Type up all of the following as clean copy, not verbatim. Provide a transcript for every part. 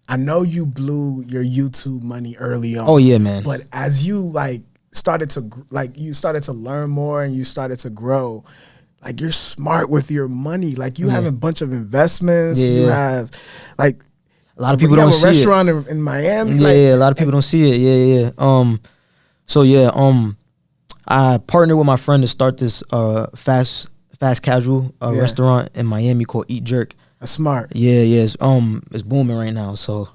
I know you blew your YouTube money early on. Oh yeah, man. But as you like started to learn more and you started to grow, like you're smart with your money. Like you have a bunch of investments. Yeah. You have like a lot of people don't see it. You have a restaurant in Miami. Yeah, like, a lot of people don't see it. Yeah. So yeah, I partnered with my friend to start this fast casual restaurant in Miami called Eat Jerk. That's smart. Yeah, it's booming right now. So,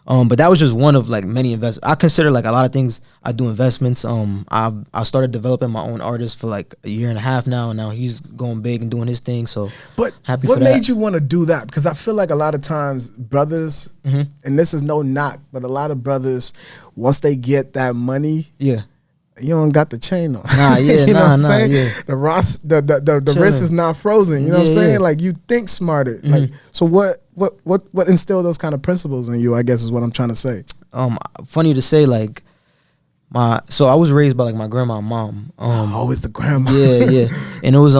but that was just one of like many investments. I consider like a lot of things I do investments. I started developing my own artist for like a year and a half now, and now he's going big and doing his thing. So, but happy what for that. made you want to do that? Because I feel like a lot of times brothers, and this is no knock, but a lot of brothers, once they get that money, yeah, you don't got the chain on. Nah, yeah, you know what I'm saying? Yeah. The wrist is not frozen. You know what I'm saying? Like you think smarter. Like so, what instilled those kind of principles in you? I guess is what I'm trying to say. Funny to say, like so I was raised by like my grandma and mom. Always the grandma. Yeah, and it was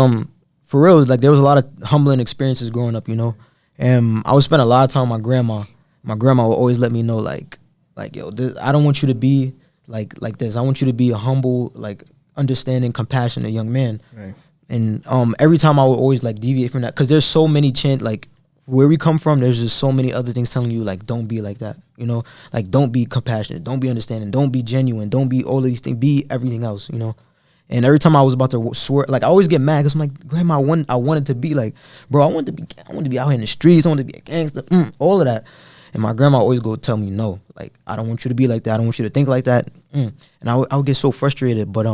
for real. Like there was a lot of humbling experiences growing up, you know. And I would spend a lot of time with my grandma. My grandma would always let me know, like yo, I don't want you to be like this. I want you to be a humble, like understanding, compassionate young man. Right. And every time I would always like deviate from that, because there's so many like where we come from, there's just so many other things telling you like don't be like that, you know, like don't be compassionate, don't be understanding, don't be genuine, don't be all of these things, be everything else, you know. And every time I was about to swear, like I always get mad because I'm like, Grandma, I wanted to be like, bro, I wanted to be out here in the streets, I wanted to be a gangster, all of that. And my grandma always go tell me, no, like I don't want you to be like that, I don't want you to think like that. And I would get so frustrated. But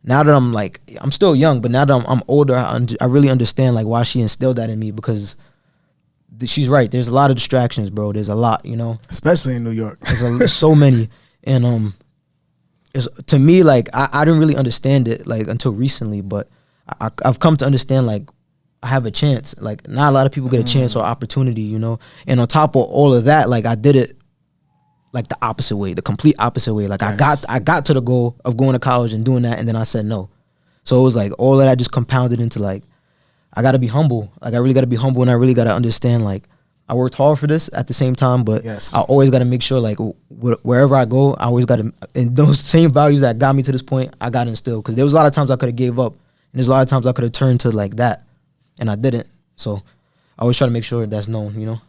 now that I'm like, I'm still young, but now that I'm older, I really understand like why she instilled that in me, because she's right. There's a lot of distractions, bro. There's a lot, you know, especially in New York. There's so many, and to me, like I didn't really understand it like until recently, but I've come to understand like I have a chance. Like not a lot of people get a chance or opportunity, you know. And on top of all of that, like I did it like the opposite way, the complete opposite way. Like yes. I got to the goal of going to college and doing that, and then I said no. So it was like all of that just compounded into like I got to be humble. Like I really got to be humble, and I really got to understand like I worked hard for this at the same time, but yes. I always got to make sure like wherever I go, I always got to, and those same values that got me to this point, I got instilled. Because there was a lot of times I could have gave up, and there's a lot of times I could have turned to like that, and I didn't. So I always try to make sure that's known, you know.